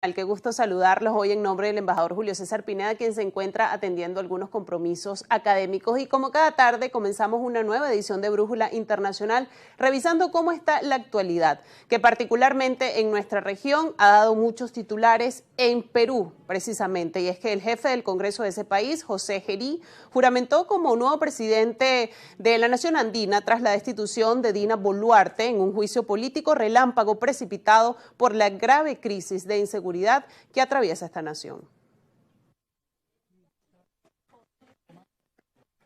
Qué gusto saludarlos hoy en nombre del embajador Julio César Pineda, quien se encuentra atendiendo algunos compromisos académicos. Y como cada tarde comenzamos una nueva edición de Brújula Internacional, revisando cómo está la actualidad, que particularmente en nuestra región ha dado muchos titulares en Perú, precisamente. Y es que el jefe del Congreso de ese país, José Gerí, juramentó como nuevo presidente de la nación andina tras la destitución de Dina Boluarte en un juicio político relámpago precipitado por la grave crisis de inseguridad que atraviesa esta nación.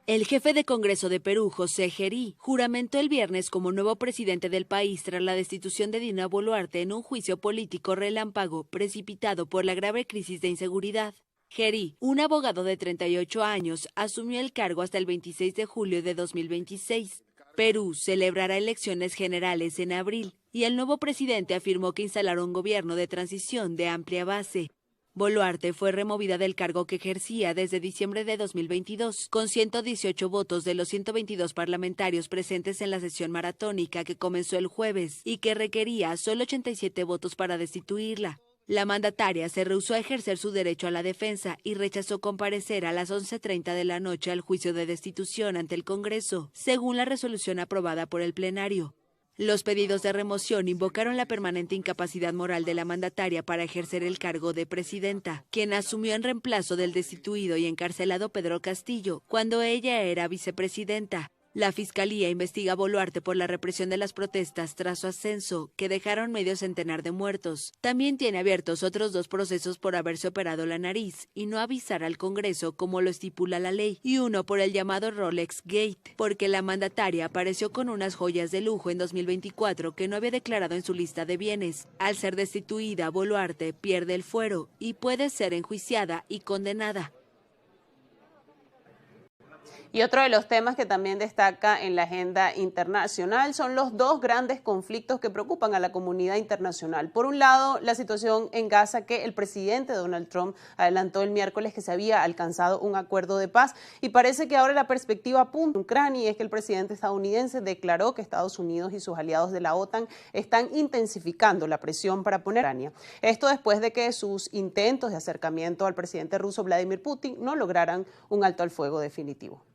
El jefe de Congreso de Perú, José Gerí, juramentó el viernes como nuevo presidente del país tras la destitución de Dina Boluarte en un juicio político relámpago precipitado por la grave crisis de inseguridad. Gerí, un abogado de 38 años, asumió el cargo hasta el 26 de julio de 2026. Perú celebrará elecciones generales en abril y el nuevo presidente afirmó que instalará un gobierno de transición de amplia base. Boluarte fue removida del cargo que ejercía desde diciembre de 2022, con 118 votos de los 122 parlamentarios presentes en la sesión maratónica que comenzó el jueves y que requería solo 87 votos para destituirla. La mandataria se rehusó a ejercer su derecho a la defensa y rechazó comparecer a las 11:30 de la noche al juicio de destitución ante el Congreso, según la resolución aprobada por el plenario. Los pedidos de remoción invocaron la permanente incapacidad moral de la mandataria para ejercer el cargo de presidenta, quien asumió en reemplazo del destituido y encarcelado Pedro Castillo, cuando ella era vicepresidenta. La Fiscalía investiga a Boluarte por la represión de las protestas tras su ascenso, que dejaron medio centenar de muertos. También tiene abiertos otros 2 procesos por haberse operado la nariz y no avisar al Congreso como lo estipula la ley, y uno por el llamado Rolex Gate, porque la mandataria apareció con unas joyas de lujo en 2024 que no había declarado en su lista de bienes. Al ser destituida, Boluarte pierde el fuero y puede ser enjuiciada y condenada. Y otro de los temas que también destaca en la agenda internacional son los 2 grandes conflictos que preocupan a la comunidad internacional. Por un lado, la situación en Gaza, que el presidente Donald Trump adelantó el miércoles que se había alcanzado un acuerdo de paz, y parece que ahora la perspectiva apunta a Ucrania, y es que el presidente estadounidense declaró que Estados Unidos y sus aliados de la OTAN están intensificando la presión para poner a Ucrania. Esto después de que sus intentos de acercamiento al presidente ruso Vladimir Putin no lograran un alto al fuego definitivo.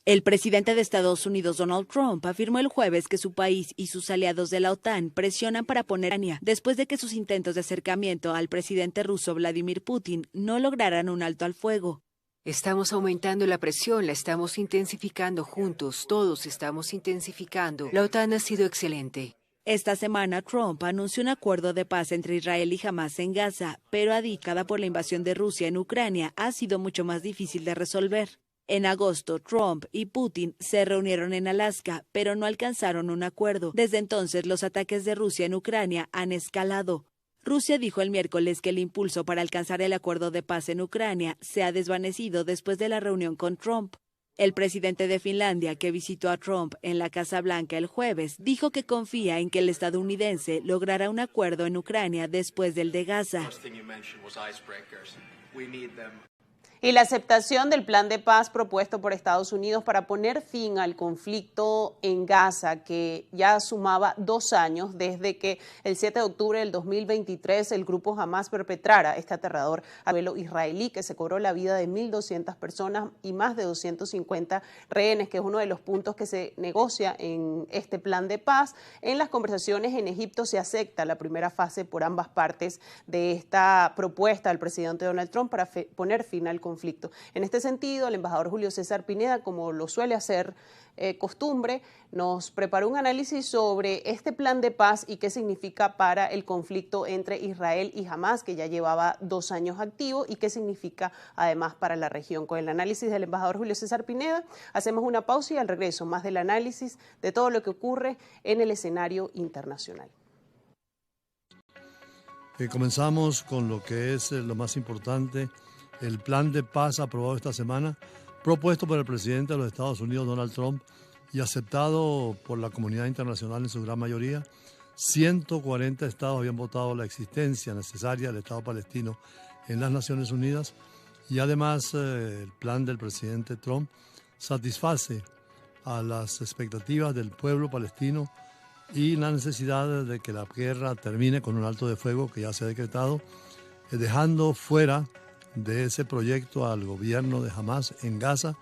El presidente de Estados Unidos, Donald Trump, afirmó el jueves que su país y sus aliados de la OTAN presionan para poner a Ucrania después de que sus intentos de acercamiento al presidente ruso Vladimir Putin no lograran un alto al fuego. Estamos aumentando la presión, la estamos intensificando juntos, todos estamos intensificando. La OTAN ha sido excelente. Esta semana, Trump anunció un acuerdo de paz entre Israel y Hamás en Gaza, pero adicada por la invasión de Rusia en Ucrania, ha sido mucho más difícil de resolver. En agosto, Trump y Putin se reunieron en Alaska, pero no alcanzaron un acuerdo. Desde entonces, los ataques de Rusia en Ucrania han escalado. Rusia dijo el miércoles que el impulso para alcanzar el acuerdo de paz en Ucrania se ha desvanecido después de la reunión con Trump. El presidente de Finlandia, que visitó a Trump en la Casa Blanca el jueves, dijo que confía en que el estadounidense logrará un acuerdo en Ucrania después del de Gaza. Y la aceptación del plan de paz propuesto por Estados Unidos para poner fin al conflicto en Gaza, que ya sumaba 2 años desde que el 7 de octubre del 2023 el grupo Hamás perpetrara este aterrador vuelo israelí que se cobró la vida de 1.200 personas y más de 250 rehenes, que es uno de los puntos que se negocia en este plan de paz. En las conversaciones en Egipto se acepta la primera fase por ambas partes de esta propuesta del presidente Donald Trump para poner fin al conflicto. En este sentido, el embajador Julio César Pineda, como lo suele hacer costumbre, nos preparó un análisis sobre este plan de paz y qué significa para el conflicto entre Israel y Hamás, que ya llevaba 2 años activo, y qué significa además para la región. Con el análisis del embajador Julio César Pineda, hacemos una pausa y al regreso más del análisis de todo lo que ocurre en el escenario internacional. Comenzamos con lo que es lo más importante. El plan de paz aprobado esta semana, propuesto por el presidente de los Estados Unidos, Donald Trump, y aceptado por la comunidad internacional en su gran mayoría. 140 estados habían votado la existencia necesaria del Estado palestino en las Naciones Unidas, y además el plan del presidente Trump satisface a las expectativas del pueblo palestino y la necesidad de que la guerra termine con un alto de fuego que ya se ha decretado, dejando fuera de ese proyecto al gobierno de Hamás en Gaza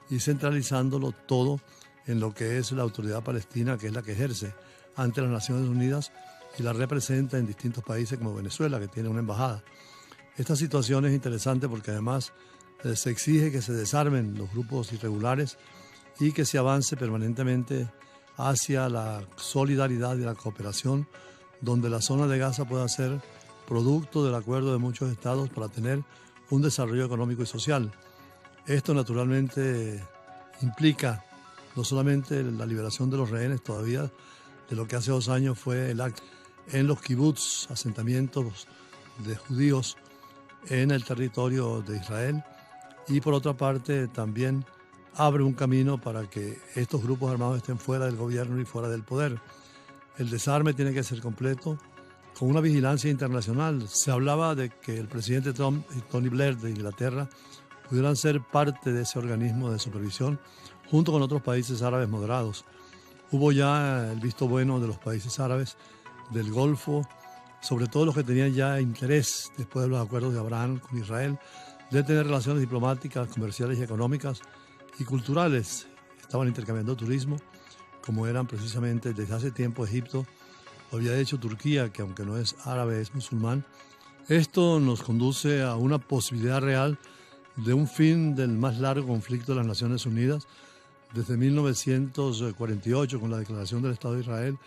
y centralizándolo todo en lo que es la autoridad palestina, que es la que ejerce ante las Naciones Unidas y la representa en distintos países como Venezuela, que tiene una embajada. Esta situación es interesante porque además se exige que se desarmen los grupos irregulares y que se avance permanentemente hacia la solidaridad y la cooperación, donde la zona de Gaza pueda ser producto del acuerdo de muchos estados para tener un desarrollo económico y social. Esto naturalmente implica no solamente la liberación de los rehenes todavía, de lo que hace 2 años fue el acto en los kibbutz, asentamientos de judíos en el territorio de Israel, y por otra parte también abre un camino para que estos grupos armados estén fuera del gobierno y fuera del poder. El desarme tiene que ser completo, con una vigilancia internacional. Se hablaba de que el presidente Trump y Tony Blair de Inglaterra pudieran ser parte de ese organismo de supervisión junto con otros países árabes moderados. Hubo ya el visto bueno de los países árabes del Golfo, sobre todo los que tenían ya interés, después de los acuerdos de Abraham con Israel, de tener relaciones diplomáticas, comerciales y económicas y culturales. Estaban intercambiando turismo, como eran precisamente desde hace tiempo Egipto, lo había hecho Turquía, que aunque no es árabe, es musulmán. Esto nos conduce a una posibilidad real de un fin del más largo conflicto de las Naciones Unidas, desde 1948 con la declaración del Estado de Israel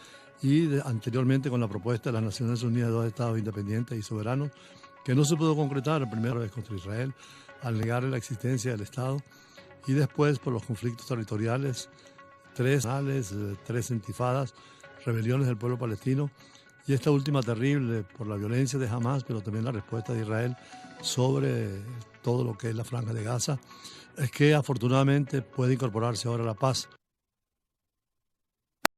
y anteriormente con la propuesta de las Naciones Unidas de 2 estados independientes y soberanos, que no se pudo concretar la primera vez contra Israel al negar la existencia del Estado, y después por los conflictos territoriales, 3 intifadas, rebeliones del pueblo palestino, y esta última terrible por la violencia de Hamás, pero también la respuesta de Israel sobre todo lo que es la Franja de Gaza, es que afortunadamente puede incorporarse ahora la paz.